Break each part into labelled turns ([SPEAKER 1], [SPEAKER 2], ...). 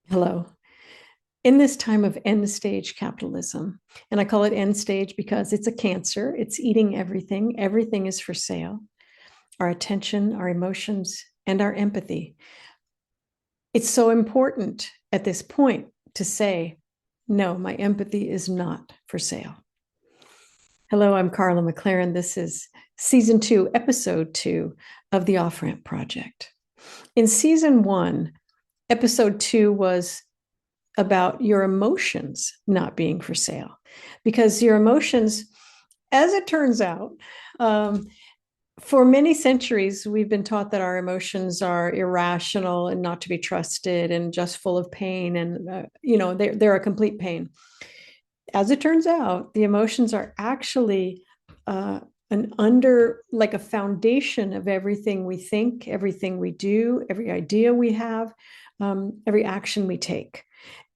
[SPEAKER 1] Hello. In this time of end stage capitalism, and I call it end stage because it's a cancer, it's eating everything, everything is for sale, our attention, our emotions, and our empathy. It's so important at this point to say, no, my empathy is not for sale. Hello, I'm Carla McLaren. This is season 2, episode 2 of the Off Ramp Project. In season 1, episode 2 was about your emotions not being for sale, because your emotions, as it turns out, for many centuries, we've been taught that our emotions are irrational and not to be trusted and just full of pain. And, they're a complete pain. As it turns out, the emotions are actually like a foundation of everything we think, everything we do, every idea we have, every action we take.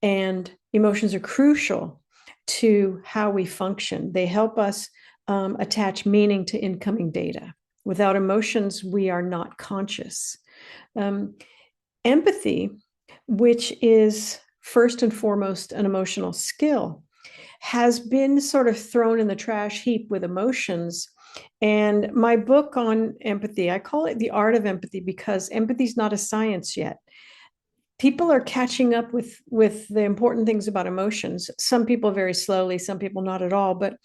[SPEAKER 1] And emotions are crucial to how we function. They help us attach meaning to incoming data. Without emotions, we are not conscious. Empathy, which is first and foremost an emotional skill, has been sort of thrown in the trash heap with emotions. And my book on empathy, I call it The Art of Empathy, because empathy is not a science yet. People are catching up with the important things about emotions. Some people very slowly, some people not at all, but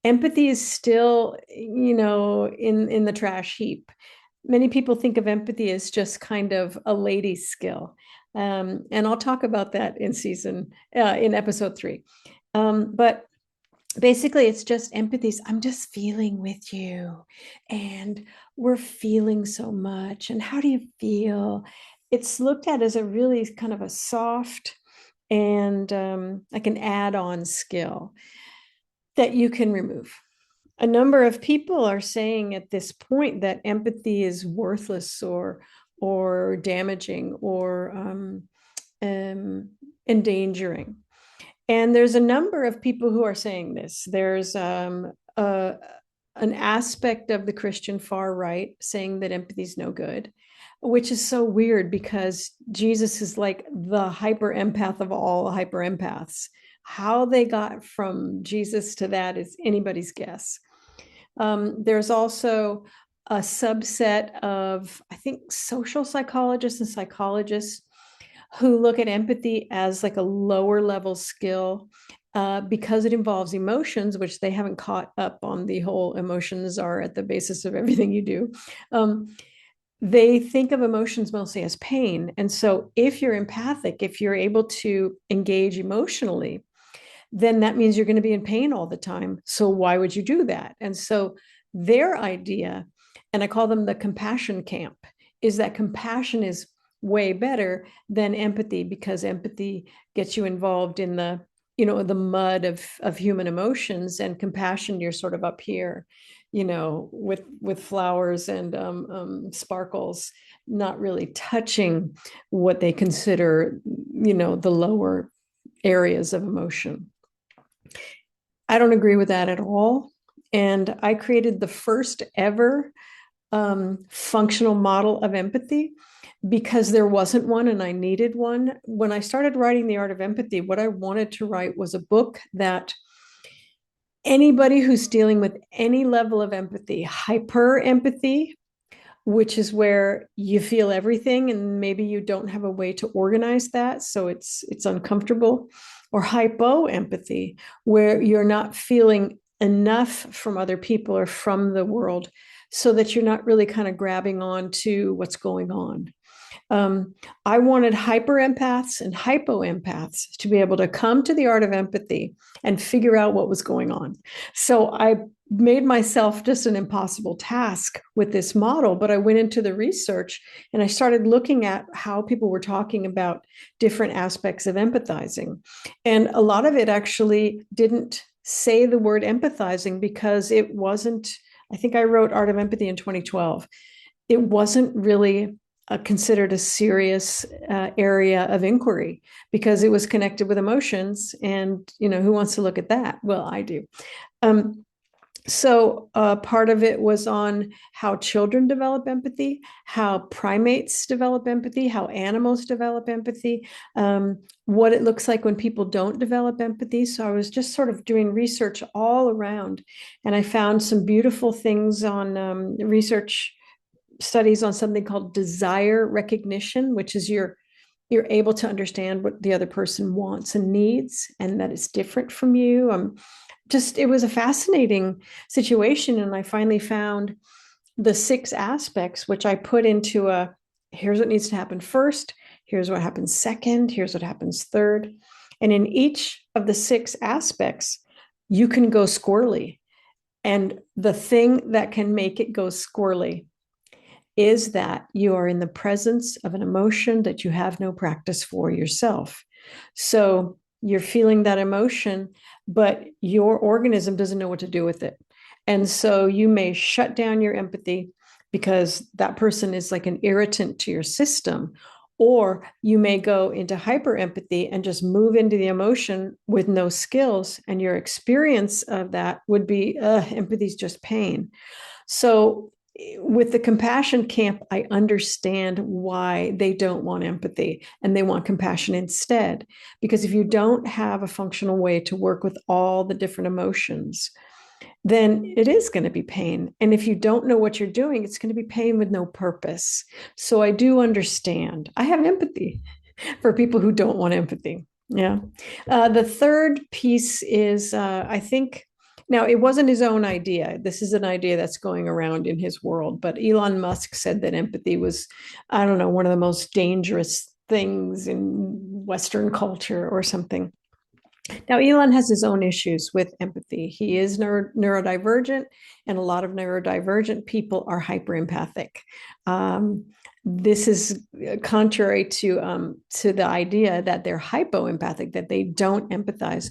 [SPEAKER 1] empathy is still, in the trash heap. Many people think of empathy as just kind of a lady skill. And I'll talk about that in episode 3. But basically, it's just empathy. I'm just feeling with you, and we're feeling so much. And how do you feel? It's looked at as a really kind of a soft and like an add-on skill that you can remove. A number of people are saying at this point that empathy is worthless or damaging or endangering. And there's a number of people who are saying this. There's an aspect of the Christian far right saying that empathy is no good, which is so weird because Jesus is like the hyper empath of all hyper empaths. How they got from Jesus to that is anybody's guess. There's also a subset of, I think, social psychologists and psychologists who look at empathy as like a lower level skill because it involves emotions, which they haven't caught up on. The whole emotions are at the basis of everything you do. They think of emotions mostly as pain. And so if you're empathic, if you're able to engage emotionally, then that means you're going to be in pain all the time. So why would you do that? And so their idea, and I call them the compassion camp, is that compassion is way better than empathy, because empathy gets you involved in the mud of human emotions, and compassion, you're sort of up here, with flowers and sparkles, not really touching what they consider, the lower areas of emotion. I don't agree with that at all. And I created the first ever functional model of empathy because there wasn't one and I needed one. When I started writing The Art of Empathy, what I wanted to write was a book that anybody who's dealing with any level of empathy, hyper empathy, which is where you feel everything and maybe you don't have a way to organize that, so it's uncomfortable, or hypo empathy, where you're not feeling enough from other people or from the world, so that you're not really kind of grabbing on to what's going on. I wanted hyper empaths and hypo empaths to be able to come to the art of empathy and figure out what was going on. So I made myself just an impossible task with this model, but I went into the research and I started looking at how people were talking about different aspects of empathizing. And a lot of it actually didn't say the word empathizing because it wasn't, I think I wrote Art of Empathy in 2012. It wasn't really considered a serious area of inquiry because it was connected with emotions. And, who wants to look at that? Well, I do. So part of it was on how children develop empathy, how primates develop empathy, how animals develop empathy, what it looks like when people don't develop empathy. So I was just sort of doing research all around, and I found some beautiful things on research studies on something called desire recognition, which is you're able to understand what the other person wants and needs, and that it's different from you. Just it was a fascinating situation, and I finally found the 6 aspects, which I put into a here's what needs to happen first, here's what happens second, here's what happens third, and in each of the 6 aspects, you can go squirrely, and the thing that can make it go squirrely is that you are in the presence of an emotion that you have no practice for yourself. So you're feeling that emotion, but your organism doesn't know what to do with it. And so you may shut down your empathy because that person is like an irritant to your system. Or you may go into hyper empathy and just move into the emotion with no skills. And your experience of that would be empathy is just pain. So with the compassion camp, I understand why they don't want empathy and they want compassion instead. Because if you don't have a functional way to work with all the different emotions, then it is going to be pain. And if you don't know what you're doing, it's going to be pain with no purpose. So I do understand. I have empathy for people who don't want empathy. Yeah. The third piece is, I think, now it wasn't his own idea. This is an idea that's going around in his world, but Elon Musk said that empathy was, I don't know, one of the most dangerous things in Western culture or something. Now, Elon has his own issues with empathy. He is neurodivergent, and a lot of neurodivergent people are hyperempathic. This is contrary to the idea that they're hypoempathic, that they don't empathize.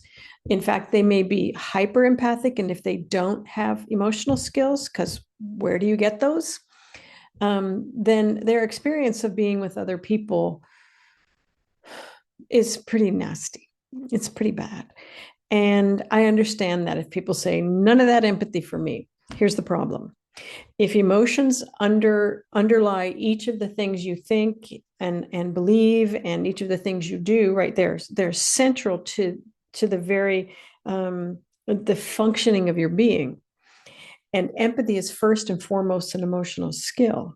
[SPEAKER 1] In fact, they may be hyperempathic, and if they don't have emotional skills, because where do you get those? Then their experience of being with other people is pretty nasty. It's pretty bad. And I understand that if people say none of that empathy for me, here's the problem. If emotions underlie each of the things you think and believe, and each of the things you do, right there, they're central to the very the functioning of your being. And empathy is first and foremost an emotional skill.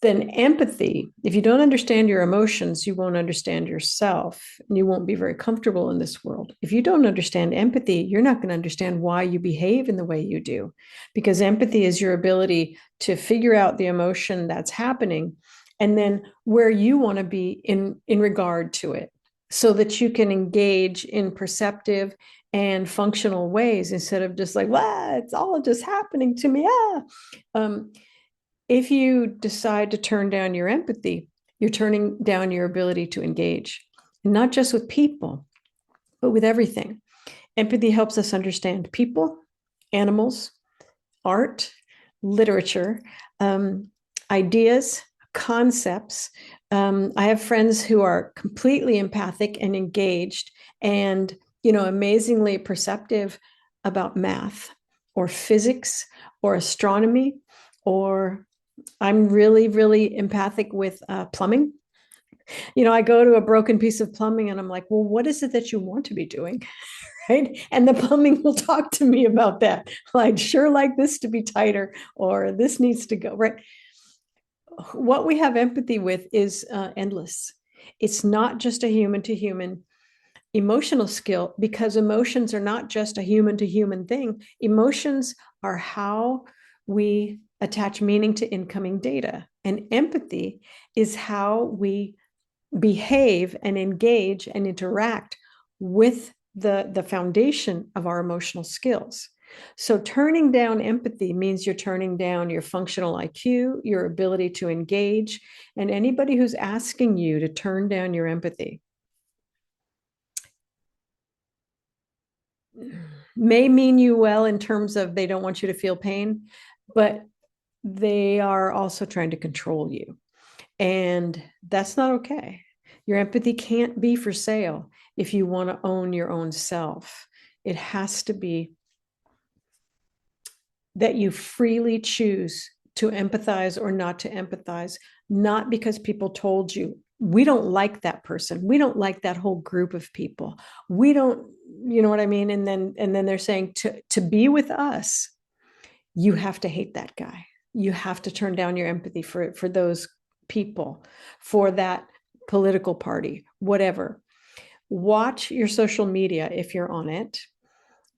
[SPEAKER 1] Then empathy, if you don't understand your emotions, you won't understand yourself, and you won't be very comfortable in this world. If you don't understand empathy, you're not going to understand why you behave in the way you do, because empathy is your ability to figure out the emotion that's happening and then where you want to be in regard to it, so that you can engage in perceptive and functional ways instead of just like, well, it's all just happening to me. If you decide to turn down your empathy, you're turning down your ability to engage, and not just with people, but with everything. Empathy helps us understand people, animals, art, literature, ideas, concepts. I have friends who are completely empathic and engaged and, amazingly perceptive about math or physics or astronomy, or I'm really, really empathic with plumbing. I go to a broken piece of plumbing and I'm like, well, what is it that you want to be doing? Right. And the plumbing will talk to me about that. I'd sure like this to be tighter, or this needs to go. Right. What we have empathy with is endless. It's not just a human to human emotional skill, because emotions are not just a human to human thing. Emotions are how we attach meaning to incoming data. And empathy is how we behave and engage and interact with the foundation of our emotional skills. So turning down empathy means you're turning down your functional IQ, your ability to engage, and anybody who's asking you to turn down your empathy may mean you well in terms of they don't want you to feel pain, but they are also trying to control you. And that's not okay. Your empathy can't be for sale if you want to own your own self. It has to be that you freely choose to empathize or not to empathize, not because people told you, we don't like that person, we don't like that whole group of people, we don't, you know what I mean? And then they're saying to be with us, you have to hate that guy. You have to turn down your empathy for those people, for that political party, whatever. Watch your social media if you're on it,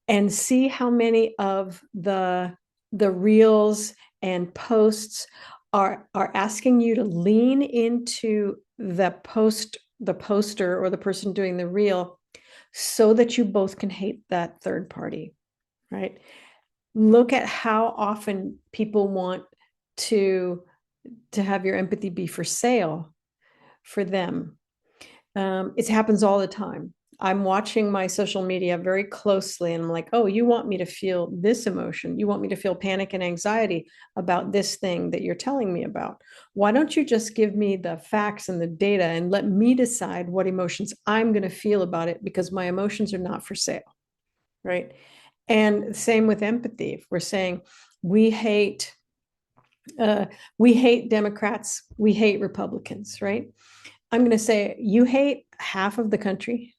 [SPEAKER 1] and see how many of the reels and posts are asking you to lean into the poster or the person doing the reel, so that you both can hate that third party, right? Look at how often people want to have your empathy be for sale for them. It happens all the time. I'm watching my social media very closely, and I'm like, oh, you want me to feel this emotion? You want me to feel panic and anxiety about this thing that you're telling me about? Why don't you just give me the facts and the data and let me decide what emotions I'm going to feel about it, because my emotions are not for sale, right? And same with empathy. If we're saying we hate we hate Democrats, we hate Republicans, right? I'm going to say you hate half of the country.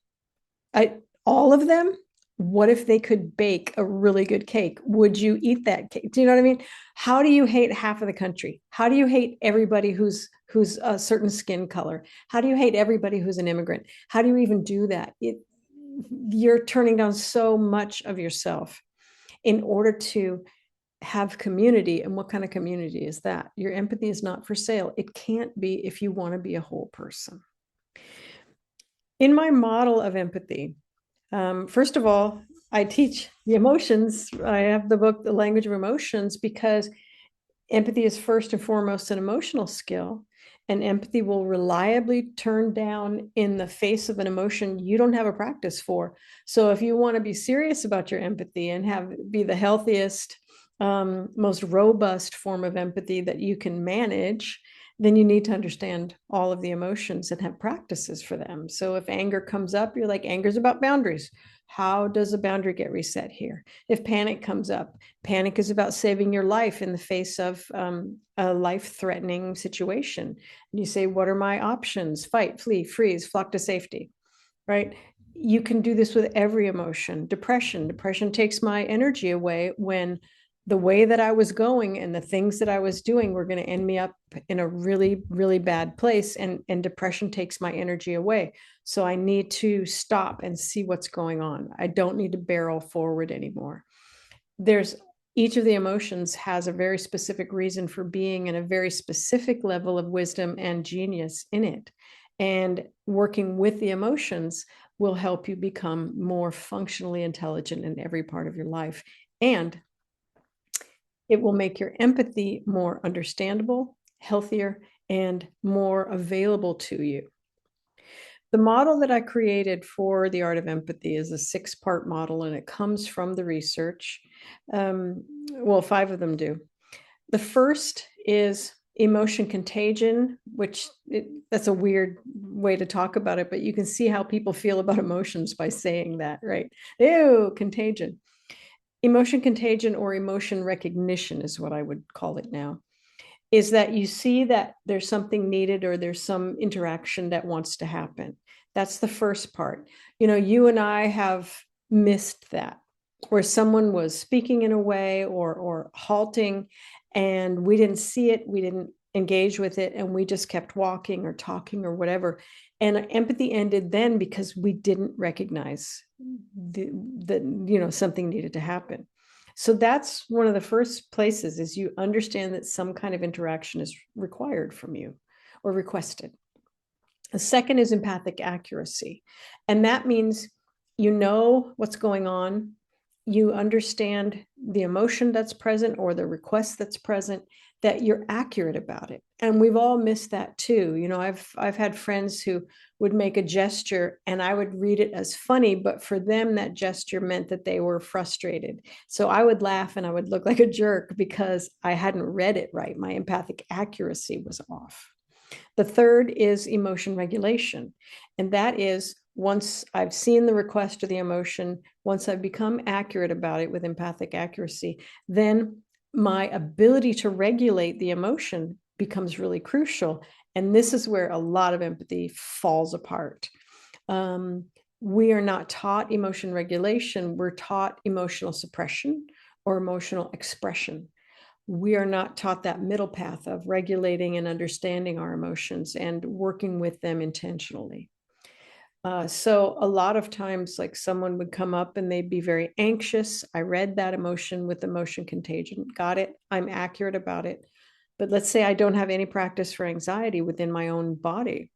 [SPEAKER 1] All of them. What if they could bake a really good cake? Would you eat that cake? Do you know what I mean? How do you hate half of the country? How do you hate everybody who's a certain skin color? How do you hate everybody who's an immigrant? How do you even do that? You're turning down so much of yourself in order to have community. And what kind of community is that? Your empathy is not for sale. It can't be if you want to be a whole person. In my model of empathy, first of all, I teach the emotions. I have the book, The Language of Emotions, because empathy is first and foremost an emotional skill, and empathy will reliably turn down in the face of an emotion you don't have a practice for. So if you want to be serious about your empathy and be the healthiest, most robust form of empathy that you can manage, then you need to understand all of the emotions and have practices for them. So if anger comes up, you're like, anger is about boundaries. How does a boundary get reset here? If panic comes up, panic is about saving your life in the face of a life-threatening situation. And you say, what are my options? Fight, flee, freeze, flock to safety, right? You can do this with every emotion. Depression takes my energy away when the way that I was going and the things that I was doing were going to end me up in a really, really bad place. And depression takes my energy away. So I need to stop and see what's going on. I don't need to barrel forward anymore. Each of the emotions has a very specific reason for being and a very specific level of wisdom and genius in it. And working with the emotions will help you become more functionally intelligent in every part of your life. And it will make your empathy more understandable, healthier, and more available to you. The model that I created for the art of empathy is a 6-part model, and it comes from the research. Well, 5 of them do. The first is emotion contagion, that's a weird way to talk about it, but you can see how people feel about emotions by saying that, right? Ew, contagion. Emotion contagion, or emotion recognition, is what I would call it now, is that you see that there's something needed or there's some interaction that wants to happen. That's the first part. You and I have missed that, where someone was speaking in a way or halting, and we didn't see it, we didn't engage with it, and we just kept walking or talking or whatever. And empathy ended then because we didn't recognize that something needed to happen. So that's one of the first places, is you understand that some kind of interaction is required from you or requested. The second is empathic accuracy. And that means you know what's going on, you understand the emotion that's present or the request that's present, that you're accurate about it. And we've all missed that too. I've had friends who would make a gesture and I would read it as funny, but for them that gesture meant that they were frustrated. So I would laugh and I would look like a jerk because I hadn't read it right. My empathic accuracy was off. The third is emotion regulation. And that is, once I've seen the request or the emotion, once I've become accurate about it with empathic accuracy, then my ability to regulate the emotion becomes really crucial. And this is where a lot of empathy falls apart. We are not taught emotion regulation. We're taught emotional suppression or emotional expression. We are not taught that middle path of regulating and understanding our emotions and working with them intentionally. So a lot of times, like someone would come up and they'd be very anxious. I read that emotion with emotion contagion. Got it. I'm accurate about it. But let's say I don't have any practice for anxiety within my own body.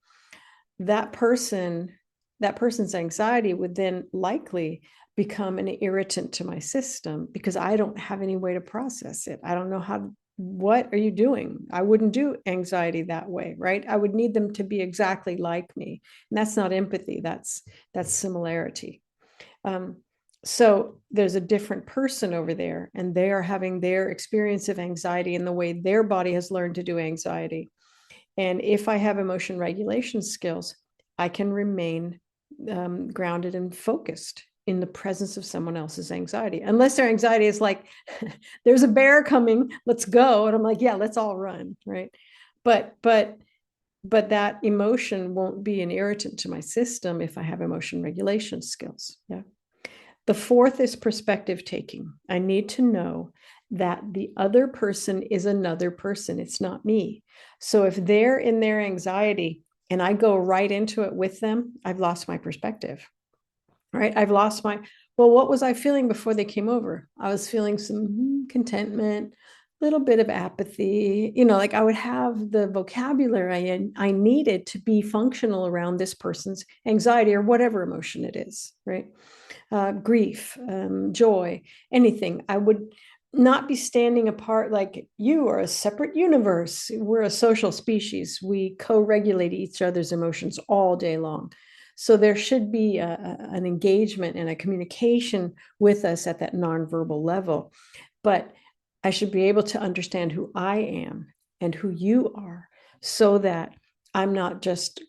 [SPEAKER 1] That person, that person's anxiety would then likely become an irritant to my system because I don't have any way to process it. I don't know how, what are you doing? I wouldn't do anxiety that way, right? I would need them to be exactly like me. And that's not empathy, that's similarity. So there's a different person over there, and they are having their experience of anxiety in the way their body has learned to do anxiety. And if I have emotion regulation skills, I can remain grounded and focused in the presence of someone else's anxiety, unless their anxiety is like, there's a bear coming, let's go. And I'm like, yeah, let's all run, right? But that emotion won't be an irritant to my system if I have emotion regulation skills. Yeah. The fourth is perspective taking. I need to know that the other person is another person. It's not me. So if they're in their anxiety and I go right into it with them, I've lost my perspective, right? I've lost my, well, what was I feeling before they came over? I was feeling some contentment, a little bit of apathy, like I would have the vocabulary I needed to be functional around this person's anxiety or whatever emotion it is, right? Grief, joy, anything. I would not be standing apart like you are a separate universe. We're a social species. We co-regulate each other's emotions all day long. So there should be an engagement and a communication with us at that nonverbal level. But I should be able to understand who I am and who you are so that I'm not just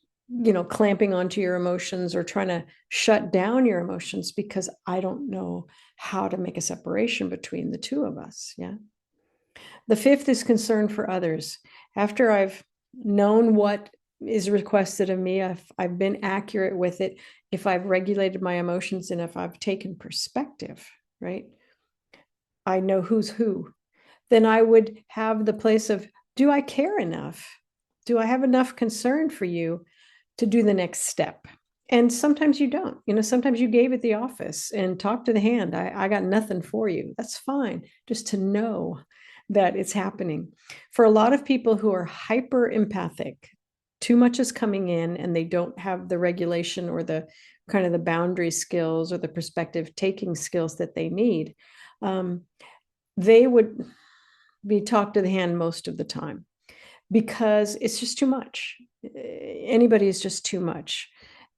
[SPEAKER 1] clamping onto your emotions or trying to shut down your emotions because I don't know how to make a separation between the two of us. Yeah. The fifth is concern for others. After I've known what is requested of me, I've been accurate with it, if I've regulated my emotions and if I've taken perspective, right? I know who's who. Then I would have the place of, do I care enough? Do I have enough concern for you to do the next step? And sometimes you don't. Sometimes you gave at the office and talk to the hand. I got nothing for you. That's fine. Just to know that it's happening. For a lot of people who are hyper empathic, too much is coming in and they don't have the regulation or the kind of the boundary skills or the perspective taking skills that they need. They would be talked to the hand most of the time because it's just too much. Anybody is just too much.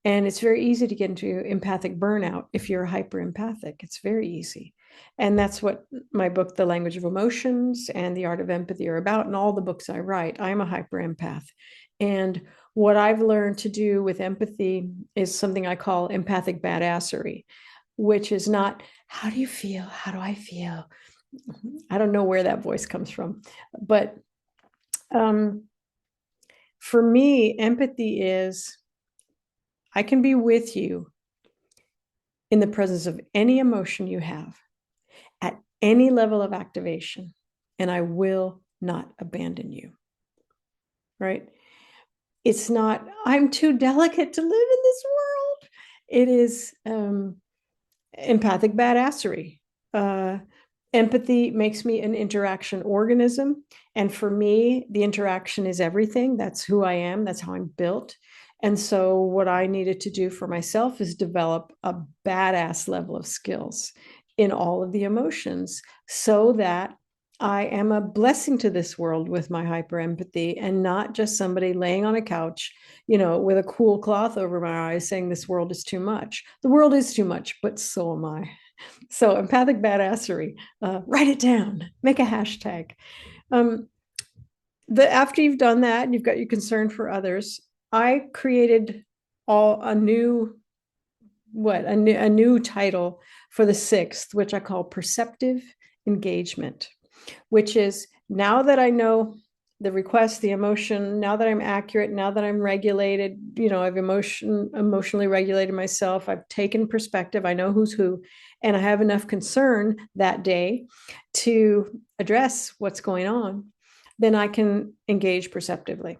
[SPEAKER 1] And it's very easy to get into empathic burnout if you're hyper empathic. It's very easy. And that's what my book, The Language of Emotions and The Art of Empathy, are about. And all the books I write, I'm a hyper empath. And what I've learned to do with empathy is something I call empathic badassery, which is not, how do you feel? How do I feel? I don't know where that voice comes from, but for me, empathy is, I can be with you in the presence of any emotion you have at any level of activation, and I will not abandon you, right? It's not, I'm too delicate to live in this world. It is empathic badassery. Empathy makes me an interaction organism. And for me, the interaction is everything. That's who I am. That's how I'm built. And so what I needed to do for myself is develop a badass level of skills in all of the emotions so that I am a blessing to this world with my hyper empathy and not just somebody laying on a couch, with a cool cloth over my eyes saying this world is too much. The world is too much, but so am I. So empathic badassery, write it down, make a hashtag. After you've done that and you've got your concern for others, I created a new title for the sixth, which I call perceptive engagement. which is now that I know the request, the emotion, now that I'm accurate, now that I'm regulated, I've emotionally regulated myself, I've taken perspective, I know who's who, and I have enough concern that day to address what's going on, then I can engage perceptively.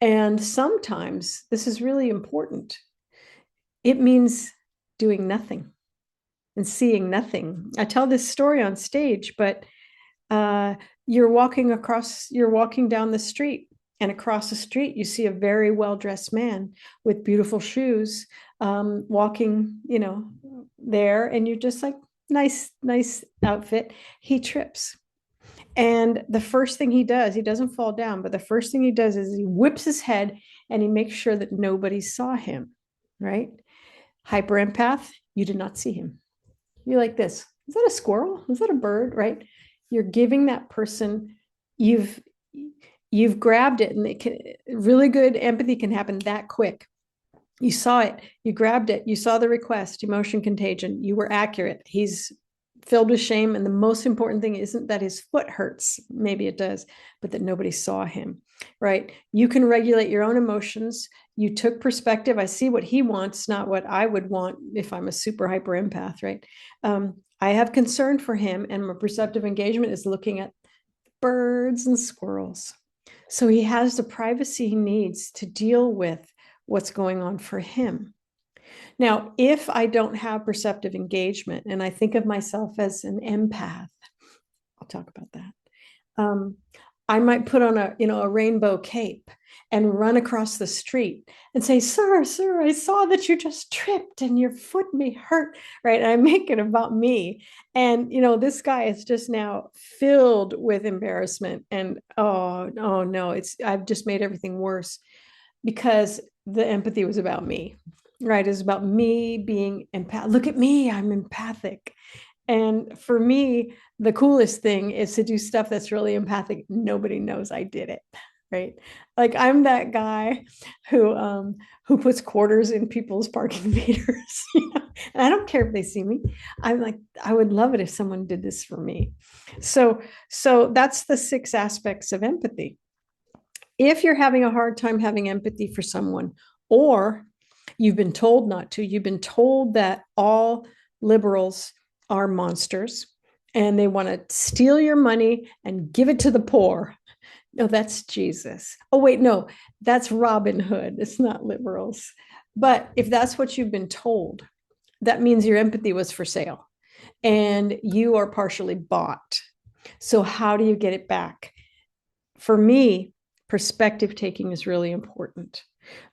[SPEAKER 1] And sometimes this is really important. It means doing nothing and seeing nothing. I tell this story on stage, but uh, you're walking down the street, and across the street, you see a very well-dressed man with beautiful shoes, walking, there, and you're just like, nice outfit. He trips. And the first thing he does, he doesn't fall down, but the first thing he does is he whips his head and he makes sure that nobody saw him, right? Hyper empath, you did not see him. You're like this. Is that a squirrel? Is that a bird? Right? You're giving that person, you've grabbed it, and it can, really good empathy can happen that quick. You saw it, you grabbed it, you saw the request, emotion contagion, you were accurate. He's filled with shame. And the most important thing isn't that his foot hurts, maybe it does, but that nobody saw him, right? You can regulate your own emotions. You took perspective. I see what he wants, not what I would want if I'm a super hyper empath, right? I have concern for him, and my perceptive engagement is looking at birds and squirrels. So he has the privacy he needs to deal with what's going on for him. Now, if I don't have perceptive engagement and I think of myself as an empath, I'll talk about that. I might put on a rainbow cape and run across the street and say, sir, I saw that you just tripped and your foot may hurt, right? And I make it about me. And, this guy is just now filled with embarrassment. And, oh no, I've just made everything worse because the empathy was about me, right? It's about me being empath. Look at me, I'm empathic. And for me, the coolest thing is to do stuff that's really empathic. Nobody knows I did it, right? Like I'm that guy who puts quarters in people's parking meters. And I don't care if they see me. I'm like, I would love it if someone did this for me. So that's the 6 aspects of empathy. If you're having a hard time having empathy for someone, or you've been told not to, you've been told that all liberals are monsters and they want to steal your money and give it to the poor. No, that's Jesus. Oh, wait, no, that's Robin Hood. It's not liberals. But if that's what you've been told, that means your empathy was for sale and you are partially bought. So, how do you get it back? For me, perspective taking is really important.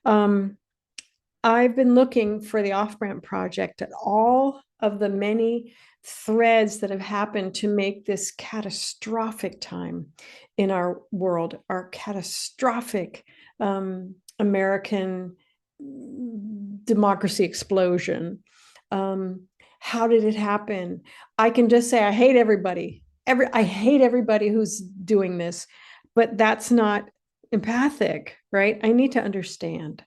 [SPEAKER 1] I've been looking for the Off-Ramp Project at all of the many threads that have happened to make this catastrophic time in our world, our catastrophic American democracy explosion. How did it happen? I can just say I hate everybody. I hate everybody who's doing this, but that's not empathic, right? I need to understand.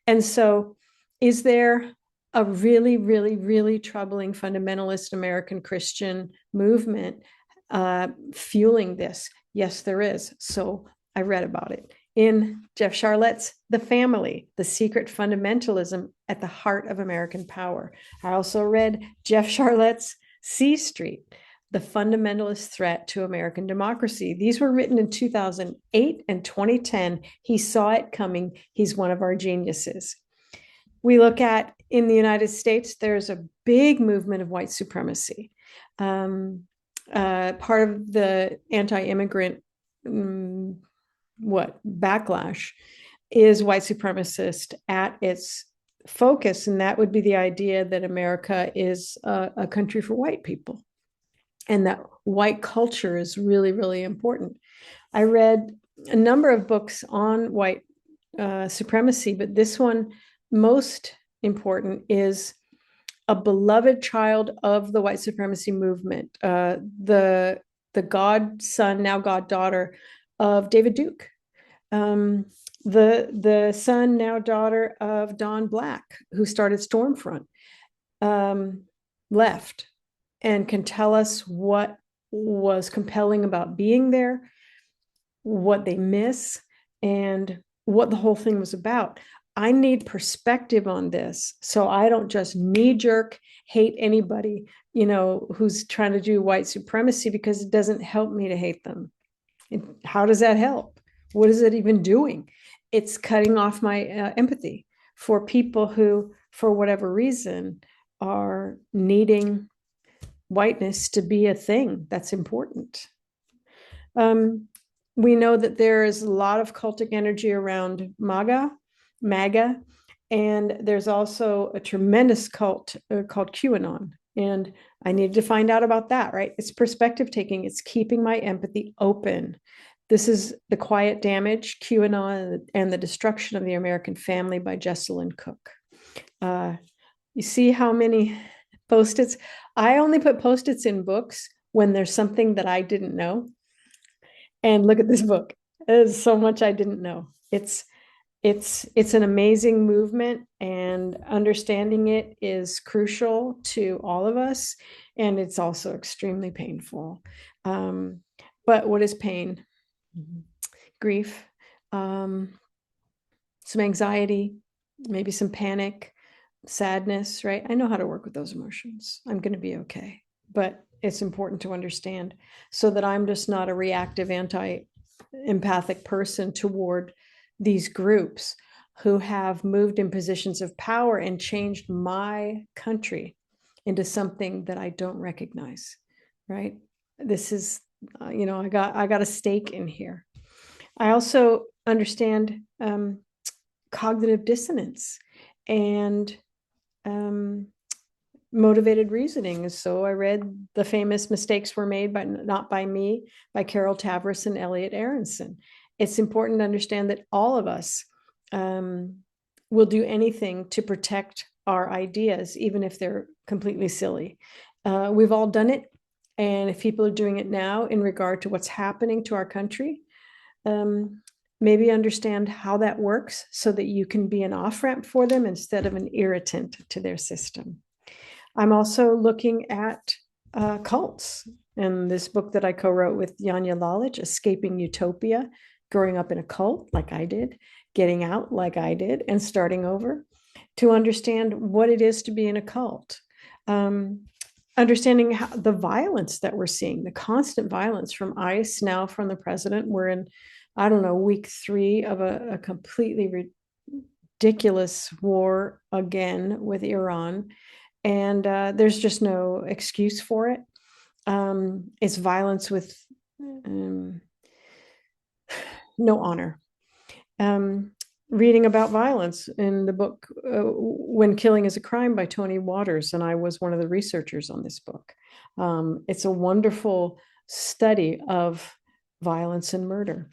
[SPEAKER 1] And so, is there a really, really, really troubling fundamentalist American Christian movement fueling this? Yes, there is. So I read about it in Jeff Charlet's The Family, The Secret Fundamentalism at the Heart of American Power. I also read Jeff Charlet's C Street, The Fundamentalist Threat to American Democracy. These were written in 2008 and 2010. He saw it coming. He's one of our geniuses. We look at in the United States, there's a big movement of white supremacy. Part of the anti-immigrant backlash is white supremacist at its focus, and that would be the idea that America is a country for white people, and that white culture is really, really important. I read a number of books on white supremacy, but this one, most important, is a beloved child of the white supremacy movement, the godson, now goddaughter of David Duke, the son, now daughter of Don Black, who started Stormfront, left and can tell us what was compelling about being there, what they miss, and what the whole thing was about. I need perspective on this, so I don't just knee jerk hate anybody, who's trying to do white supremacy, because it doesn't help me to hate them. How does that help? What is it even doing? It's cutting off my empathy for people who, for whatever reason, are needing whiteness to be a thing that's important. Um, we know that there is a lot of cultic energy around MAGA, and there's also a tremendous cult called QAnon. And I needed to find out about that, right? It's perspective taking, it's keeping my empathy open. This is The Quiet Damage, QAnon, and the Destruction of the American Family by Jessalyn Cook. You see how many Post-its? I only put Post-its in books when there's something that I didn't know. And look at this book. There's so much I didn't know. It's an amazing movement, and understanding it is crucial to all of us, and it's also extremely painful. But what is pain? Grief, some anxiety, maybe some panic, sadness, right? I know how to work with those emotions. I'm going to be okay. But it's important to understand, so that I'm just not a reactive, anti-empathic person toward these groups who have moved in positions of power and changed my country into something that I don't recognize, right? This is, I got a stake in here. I also understand cognitive dissonance and motivated reasoning. So I read The Famous Mistakes Were Made by Not by Me by Carol Tavris and Elliot Aronson. It's important to understand that all of us will do anything to protect our ideas, even if they're completely silly. We've all done it. And if people are doing it now in regard to what's happening to our country, maybe understand how that works, so that you can be an off-ramp for them instead of an irritant to their system. I'm also looking at cults, and this book that I co-wrote with Janja Lalich, Escaping Utopia, growing up in a cult like I did, getting out like I did, and starting over, to understand what it is to be in a cult. Understanding the violence that we're seeing, the constant violence from ICE, now from the president. We're in, I don't know, week 3 of a completely ridiculous war again with Iran. And there's just no excuse for it. It's violence with no honor. Reading about violence in the book When Killing is a Crime by Tony Waters, and I was one of the researchers on this book. It's a wonderful study of violence and murder.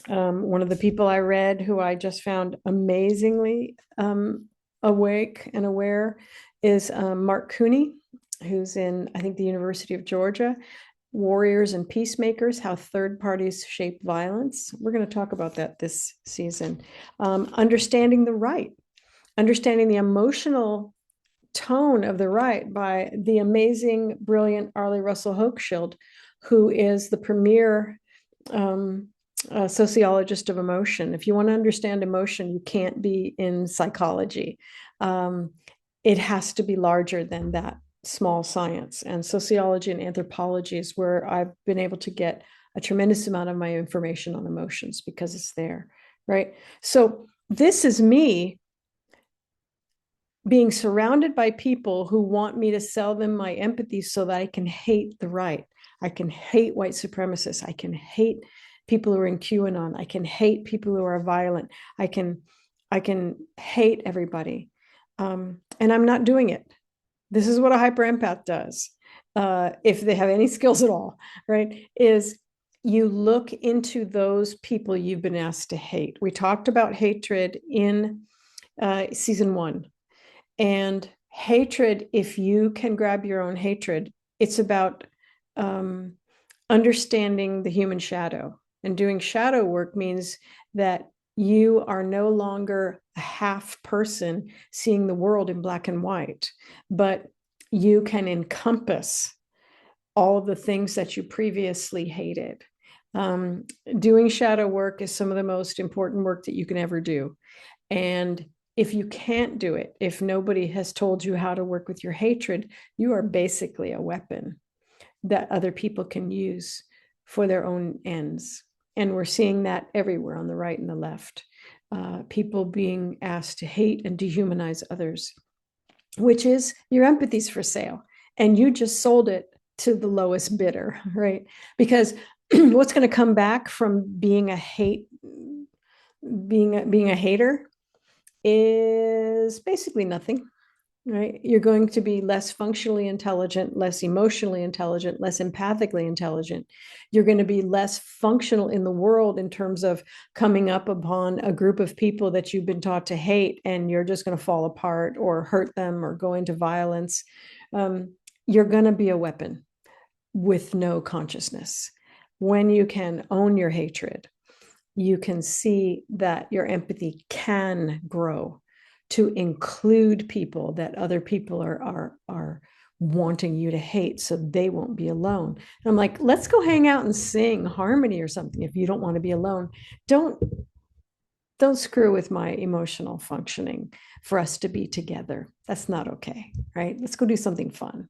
[SPEAKER 1] One of the people I read, who I just found amazingly awake and aware, is Mark Cooney, who's in, I think, the University of Georgia. Warriors and Peacemakers, How Third Parties Shape Violence. We're going to talk about that this season. Understanding the Right, understanding the emotional tone of the right by the amazing, brilliant Arlie Russell Hochschild, who is the premier sociologist of emotion. If you want to understand emotion, you can't be in psychology. It has to be larger than that small science, and sociology and anthropology is where I've been able to get a tremendous amount of my information on emotions, because it's there, right? So this is me being surrounded by people who want me to sell them my empathy so that I can hate the right. I can hate white supremacists. I can hate people who are in QAnon. I can hate people who are violent. I can hate everybody. And I'm not doing it. This is what a hyper empath does, if they have any skills at all, right? Is you look into those people you've been asked to hate. We talked about hatred in season 1. And hatred, if you can grab your own hatred, it's about understanding the human shadow. And doing shadow work means that you are no longer a half person seeing the world in black and white, but you can encompass all of the things that you previously hated. Um, Doing shadow work is some of the most important work that you can ever do. And if you can't do it, if nobody has told you how to work with your hatred, you are basically a weapon that other people can use for their own ends. And we're seeing that everywhere on the right and the left. People being asked to hate and dehumanize others, which is your empathy's for sale. And you just sold it to the lowest bidder, right? Because what's going to come back from being a hater is basically nothing, right? You're going to be less functionally intelligent, less emotionally intelligent, less empathically intelligent. You're going to be less functional in the world in terms of coming up upon a group of people that you've been taught to hate, and you're just going to fall apart or hurt them or go into violence. You're going to be a weapon with no consciousness. When you can own your hatred, you can see that your empathy can grow to include people that other people are wanting you to hate, so they won't be alone. And I'm like, let's go hang out and sing harmony or something if you don't want to be alone. Don't don't screw with my emotional functioning for us to be together. That's not okay, right? Let's go do something fun.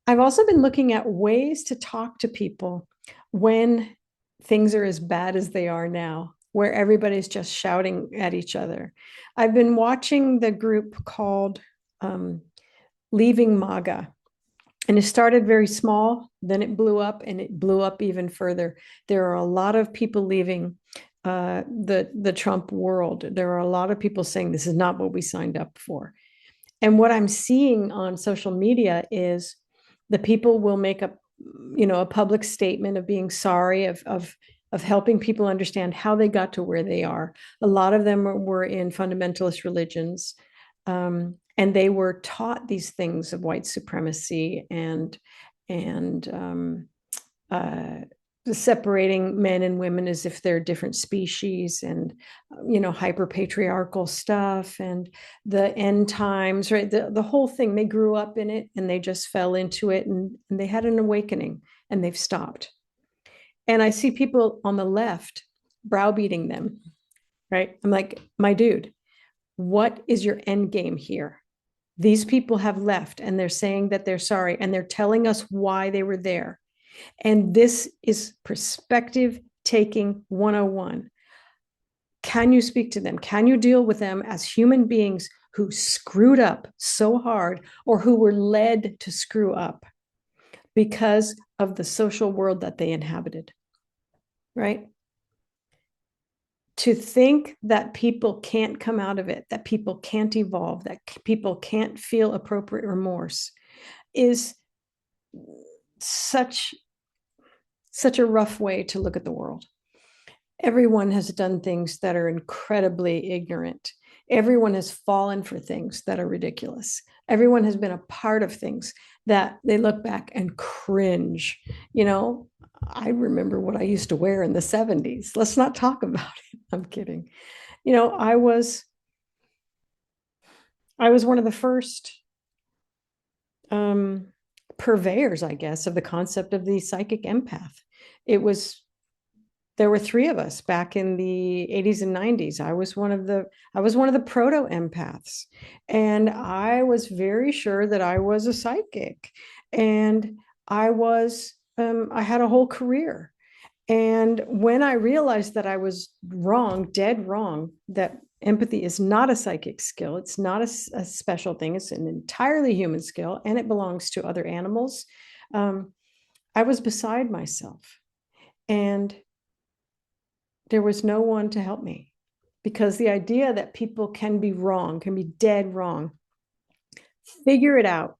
[SPEAKER 1] I've also been looking at ways to talk to people when things are as bad as they are now, where everybody's just shouting at each other. I've been watching the group called Leaving MAGA, and it started very small, then it blew up, and it blew up even further. There are a lot of people leaving the Trump world. There are a lot of people saying this is not what we signed up for. And what I'm seeing on social media is the people will make a public statement of being sorry, of helping people understand how they got to where they are. A lot of them were in fundamentalist religions, and they were taught these things of white supremacy and separating men and women as if they're different species, and hyper patriarchal stuff, and the end times, right? The whole thing. They grew up in it and they just fell into it, and they had an awakening, and they've stopped. And I see people on the left browbeating them, right? I'm like, my dude, what is your end game here? These people have left, and they're saying that they're sorry, and they're telling us why they were there. And this is perspective taking 101. Can you speak to them? Can you deal with them as human beings who screwed up so hard, or who were led to screw up because of the social world that they inhabited, right? To think that people can't come out of it, that people can't evolve, that people can't feel appropriate remorse is such a rough way to look at the world. Everyone has done things that are incredibly ignorant. Everyone has fallen for things that are ridiculous. Everyone has been a part of things that they look back and cringe. I remember what I used to wear in the 70s. Let's not talk about it. I'm kidding. I was one of the first purveyors, I guess, of the concept of the psychic empath. There were three of us back in the 80s and 90s. I was one of the proto empaths, and I was very sure that I was a psychic, and I had a whole career. And when I realized that I was wrong, dead wrong, that empathy is not a psychic skill, it's not a special thing, it's an entirely human skill, and it belongs to other animals, I was beside myself. And there was no one to help me, because the idea that people can be wrong, can be dead wrong, figure it out,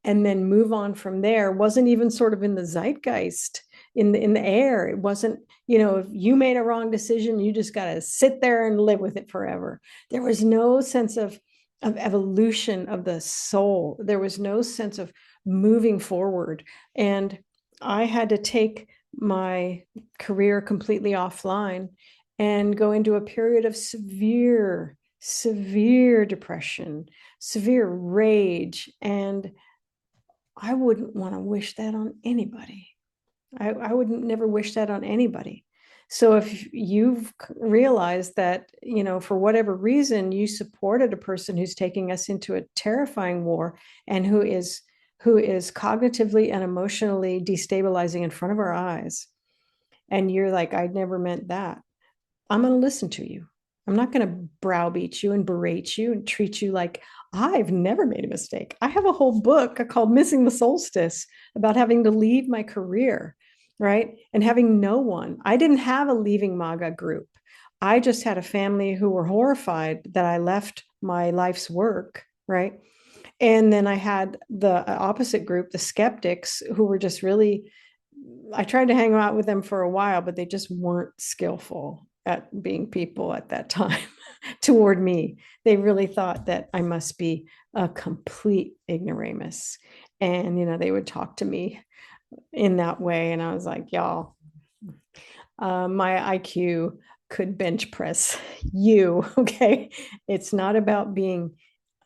[SPEAKER 1] and then move on from there wasn't even sort of in the zeitgeist, in the air. It wasn't, if you made a wrong decision, you just got to sit there and live with it forever. There was no sense of evolution of the soul. There was no sense of moving forward. And I had to take my career completely offline and go into a period of severe depression, severe rage, and I wouldn't want to wish that on anybody. I would never wish that on anybody. So if you've realized that, for whatever reason, you supported a person who's taking us into a terrifying war and who is cognitively and emotionally destabilizing in front of our eyes, and you're like, I never meant that. I'm going to listen to you. I'm not going to browbeat you and berate you and treat you like I've never made a mistake. I have a whole book called Missing the Solstice about having to leave my career, right? And having no one. I didn't have a leaving MAGA group. I just had a family who were horrified that I left my life's work, right? And then I had the opposite group, the skeptics, who were just really, I tried to hang out with them for a while, but they just weren't skillful at being people at that time toward me. They really thought that I must be a complete ignoramus. And, they would talk to me in that way. And I was like, y'all, my IQ could bench press you. Okay. It's not about being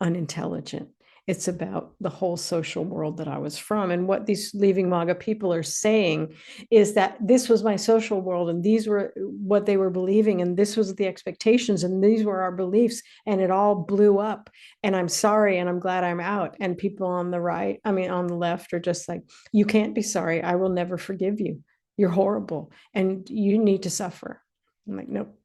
[SPEAKER 1] unintelligent. It's about the whole social world that I was from. And what these leaving MAGA people are saying is that this was my social world and these were what they were believing. And this was the expectations and these were our beliefs. And it all blew up. And I'm sorry. And I'm glad I'm out. And people on the right, on the left are just like, you can't be sorry. I will never forgive you. You're horrible and you need to suffer. I'm like, nope.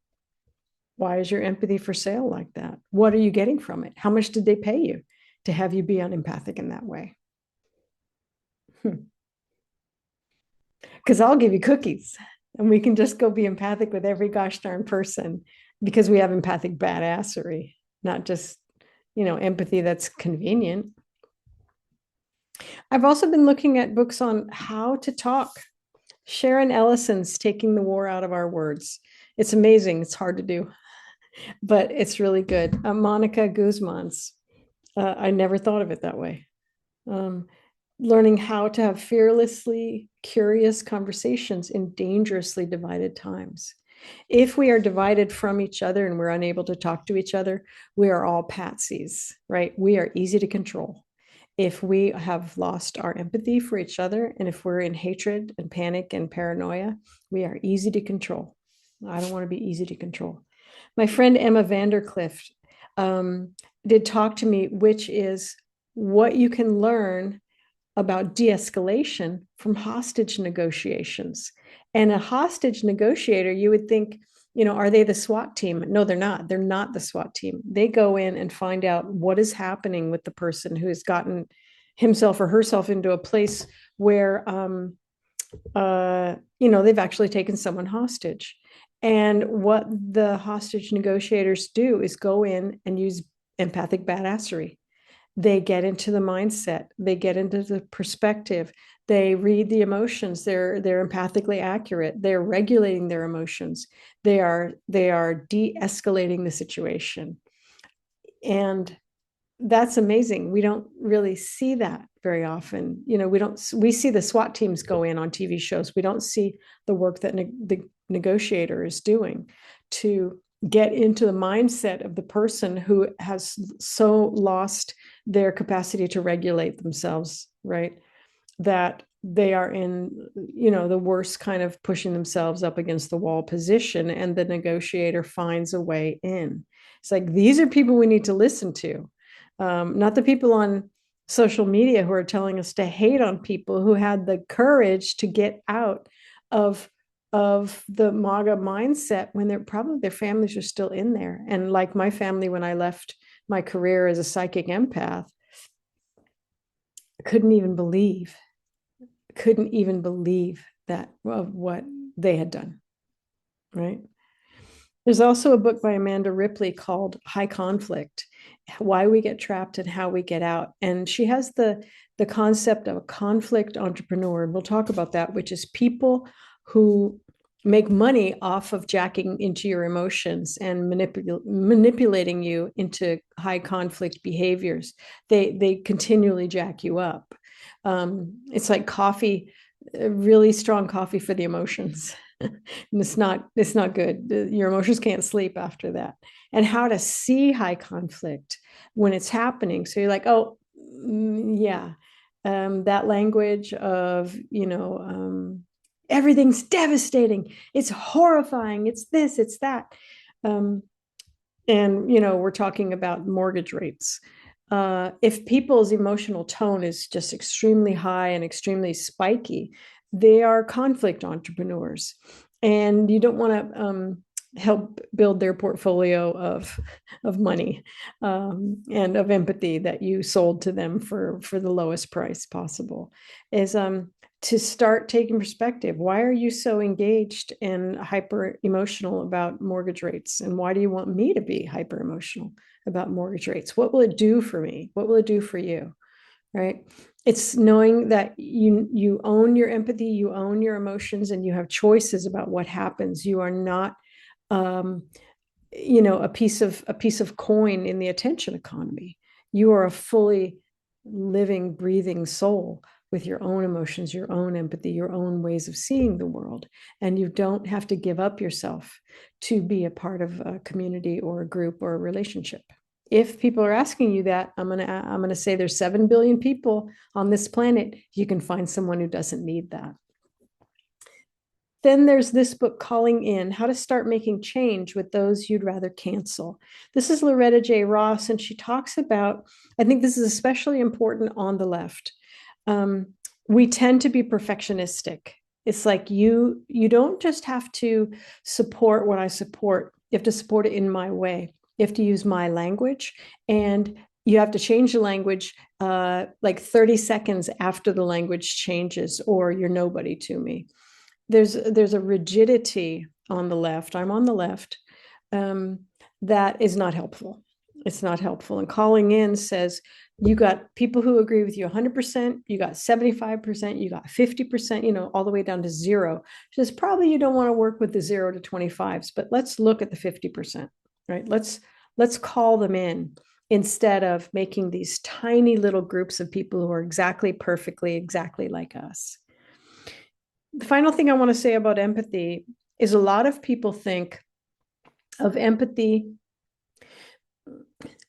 [SPEAKER 1] Why is your empathy for sale like that? What are you getting from it? How much did they pay you to have you be unempathic in that way? Because I'll give you cookies and we can just go be empathic with every gosh darn person because we have empathic badassery, not just, empathy that's convenient. I've also been looking at books on how to talk. Sharon Ellison's Taking the War Out of Our Words. It's amazing. It's hard to do, but it's really good. Monica Guzman's. I never thought of it that way. Um, Learning how to have fearlessly curious conversations in dangerously divided times. If we are divided from each other and we're unable to talk to each other, we are all patsies, right? We are easy to control. If we have lost our empathy for each other and if we're in hatred and panic and paranoia, we are easy to control. I don't want to be easy to control. My friend Emma Vandercliff um, did talk to me, which is what you can learn about de-escalation from hostage negotiations. And a hostage negotiator, you would think, are they the SWAT team? No, they're not. They're not the SWAT team. They go in and find out what is happening with the person who has gotten himself or herself into a place where, they've actually taken someone hostage. And what the hostage negotiators do is go in and use empathic badassery. They get into the mindset, they get into the perspective, they read the emotions, they're empathically accurate, they're regulating their emotions, they are de-escalating the situation. And that's amazing. We don't really see that very often. We see the SWAT teams go in on TV shows. We don't see the work that the negotiator is doing to get into the mindset of the person who has so lost their capacity to regulate themselves, right? That they are in, the worst kind of pushing themselves up against the wall position, and the negotiator finds a way in. It's like, these are people we need to listen to, not the people on social media who are telling us to hate on people who had the courage to get out of the MAGA mindset when their families are still in there. And like my family, when I left my career as a psychic empath, couldn't even believe that of what they had done, right? There's also a book by Amanda Ripley called High Conflict, Why We Get Trapped and How We Get Out. And she has the concept of a conflict entrepreneur. And we'll talk about that, which is people who make money off of jacking into your emotions and manipulating you into high conflict behaviors. They continually jack you up. It's like coffee, really strong coffee for the emotions. And it's not good. Your emotions can't sleep after that. And how to see high conflict when it's happening. So you're like, oh, yeah, that language of, everything's devastating, it's horrifying, it's this, it's that. Um, and we're talking about mortgage rates. If people's emotional tone is just extremely high and extremely spiky, they are conflict entrepreneurs, and you don't want to help build their portfolio of money, and of empathy that you sold to them for the lowest price possible. Is to start taking perspective. Why are you so engaged and hyper emotional about mortgage rates? And why do you want me to be hyper emotional about mortgage rates? What will it do for me? What will it do for you? Right? It's knowing that you own your empathy, you own your emotions, and you have choices about what happens. You are not um, a piece of coin in the attention economy. You are a fully living, breathing soul with your own emotions, your own empathy, your own ways of seeing the world. And you don't have to give up yourself to be a part of a community or a group or a relationship. If people are asking you that, I'm gonna say there's 7 billion people on this planet. You can find someone who doesn't need that. Then there's this book, Calling In: How to Start Making Change with Those You'd Rather Cancel. This is Loretta J. Ross, and she talks about, I think this is especially important on the left. We tend to be perfectionistic. It's like you don't just have to support what I support. You have to support it in my way. You have to use my language, and you have to change the language like 30 seconds after the language changes, or you're nobody to me. There's a rigidity on the left. I'm on the left. That is not helpful. It's not helpful. And Calling In says you got people who agree with you 100%, you got 75%, you got 50%, all the way down to zero. She says probably you don't want to work with the 0 to 25s, but let's look at the 50%, right? Let's call them in instead of making these tiny little groups of people who are exactly perfectly exactly like us. The final thing I want to say about empathy is a lot of people think of empathy.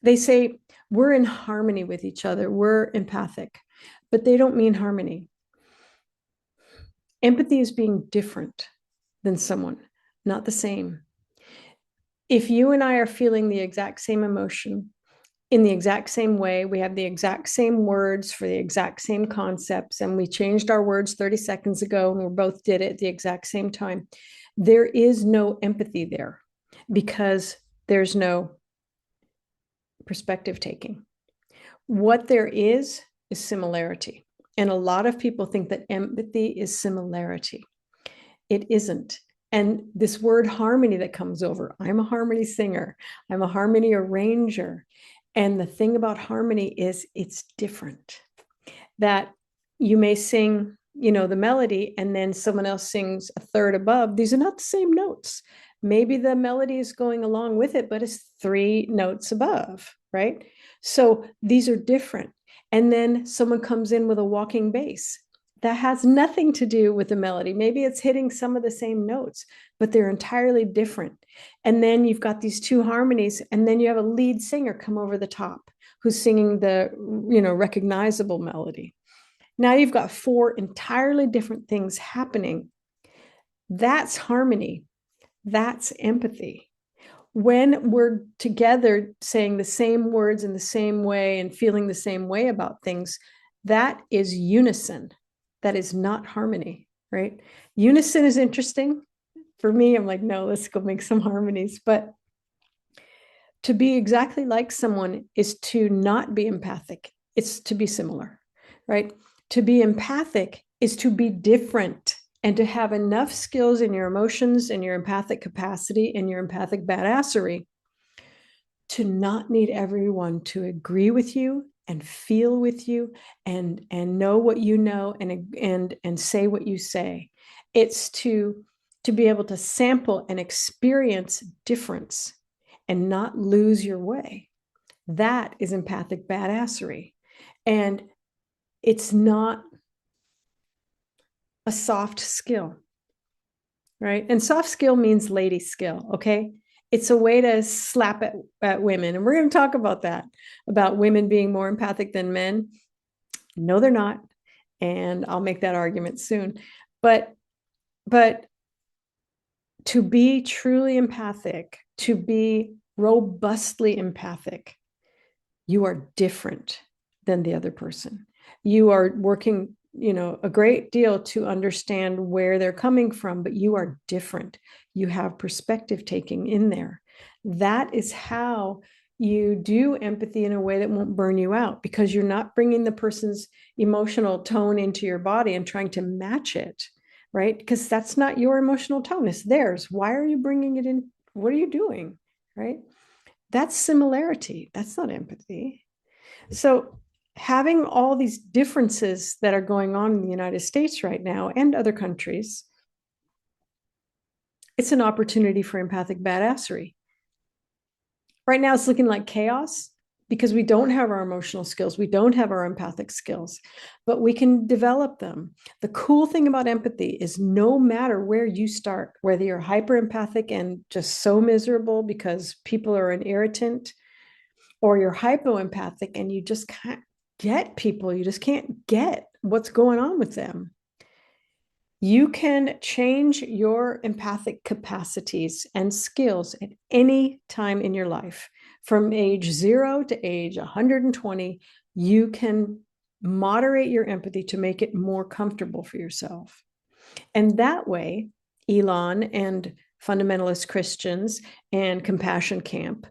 [SPEAKER 1] They say we're in harmony with each other, we're empathic, but they don't mean harmony. Empathy is being different than someone, not the same. If you and I are feeling the exact same emotion in the exact same way, we have the exact same words for the exact same concepts, and we changed our words 30 seconds ago, and we both did it at the exact same time, there is no empathy there because there's no perspective taking. What there is similarity. And a lot of people think that empathy is similarity. It isn't. And this word harmony that comes over, I'm a harmony singer, I'm a harmony arranger. And the thing about harmony is it's different. That you may sing, the melody, and then someone else sings a third above. These are not the same notes. Maybe the melody is going along with it, but it's 3 notes above, right? So these are different. And then someone comes in with a walking bass. That has nothing to do with the melody. Maybe it's hitting some of the same notes, but they're entirely different. And then you've got these 2 harmonies, and then you have a lead singer come over the top who's singing the, recognizable melody. Now you've got 4 entirely different things happening. That's harmony. That's empathy. When we're together saying the same words in the same way and feeling the same way about things, that is unison. That is not harmony, right? Unison is interesting. For me, I'm like, no, let's go make some harmonies. But to be exactly like someone is to not be empathic. It's to be similar, right? To be empathic is to be different and to have enough skills in your emotions and your empathic capacity and your empathic badassery to not need everyone to agree with you and feel with you and know what you know and say what you say. It's to be able to sample and experience difference and not lose your way. That is empathic badassery. And it's not a soft skill, right? And soft skill means lady skill, okay? It's a way to slap at women. And we're going to talk about that, about women being more empathic than men. No, they're not. And I'll make that argument soon. But but to be truly empathic, to be robustly empathic, you are different than the other person. You are working, a great deal to understand where they're coming from, but you are different. You have perspective taking in there. That is how you do empathy in a way that won't burn you out, because you're not bringing the person's emotional tone into your body and trying to match it, right? Because that's not your emotional tone, it's theirs. Why are you bringing it in? What are you doing, right? That's similarity. That's not empathy. So, having all these differences that are going on in the United States right now and other countries, it's an opportunity for empathic badassery. Right now, it's looking like chaos because we don't have our emotional skills, we don't have our empathic skills, but we can develop them. The cool thing about empathy is no matter where you start, whether you're hyper empathic and just so miserable because people are an irritant, or you're hypoempathic and you just can't get people, you just can't get what's going on with them. You can change your empathic capacities and skills at any time in your life. From age 0 to age 120, you can moderate your empathy to make it more comfortable for yourself. And that way, Elon and fundamentalist Christians and Compassion Camp,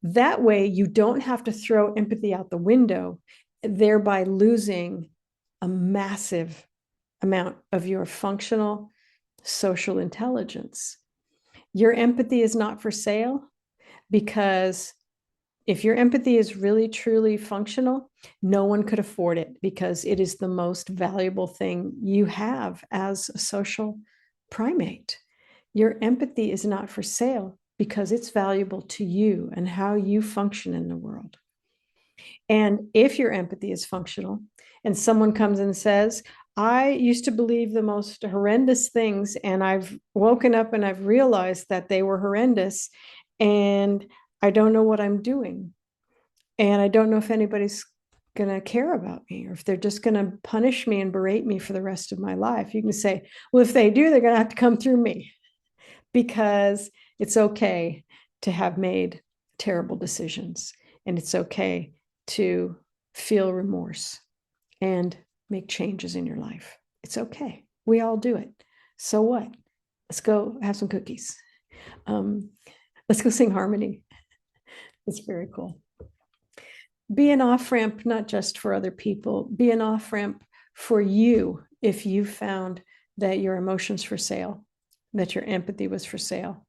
[SPEAKER 1] that way you don't have to throw empathy out the window, thereby losing a massive amount of your functional social intelligence. Your empathy is not for sale, because if your empathy is really truly functional, no one could afford it, because it is the most valuable thing you have as a social primate. Your empathy is not for sale because it's valuable to you and how you function in the world. And if your empathy is functional and someone comes and says, I used to believe the most horrendous things, and I've woken up and I've realized that they were horrendous, and I don't know what I'm doing. And I don't know if anybody's going to care about me, or if they're just going to punish me and berate me for the rest of my life. You can say, well, if they do, they're going to have to come through me, because it's okay to have made terrible decisions, and it's okay to feel remorse and make changes in your life. It's okay. We all do it. So what? Let's go have some cookies. Um, let's go sing harmony. It's very cool. Be an off ramp, not just for other people, be an off ramp for you if you found that your emotions for sale, that your empathy was for sale,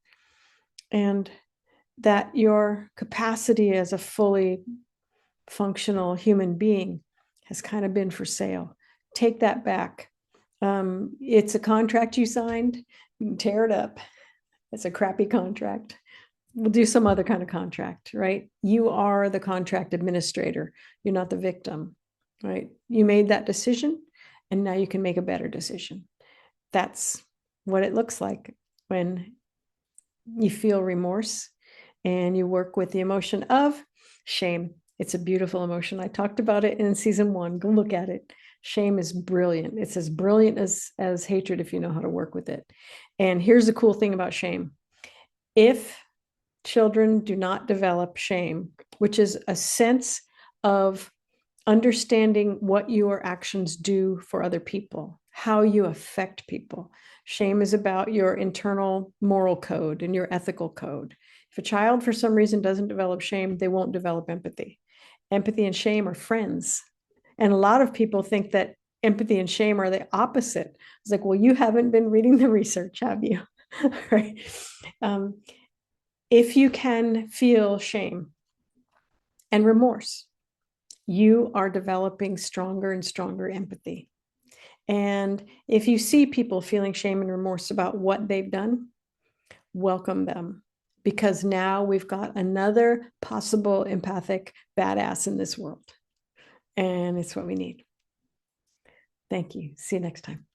[SPEAKER 1] and that your capacity as a fully functional human being has kind of been for sale. Take that back. It's a contract you signed. You can tear it up. It's a crappy contract. We'll do some other kind of contract, right? You are the contract administrator. You're not the victim, right? You made that decision, and now you can make a better decision. That's what it looks like when you feel remorse and you work with the emotion of shame. It's a beautiful emotion. I talked about it in season 1. Go look at it. Shame is brilliant. It's as brilliant as hatred if you know how to work with it. And here's the cool thing about shame. If children do not develop shame, which is a sense of understanding what your actions do for other people, how you affect people. Shame is about your internal moral code and your ethical code. If a child, for some reason, doesn't develop shame, they won't develop empathy. Empathy and shame are friends. And a lot of people think that empathy and shame are the opposite. It's like, well, you haven't been reading the research, have you? Right? If you can feel shame and remorse, you are developing stronger and stronger empathy. And if you see people feeling shame and remorse about what they've done, welcome them, because now we've got another possible empathic badass in this world. And it's what we need. Thank you. See you next time.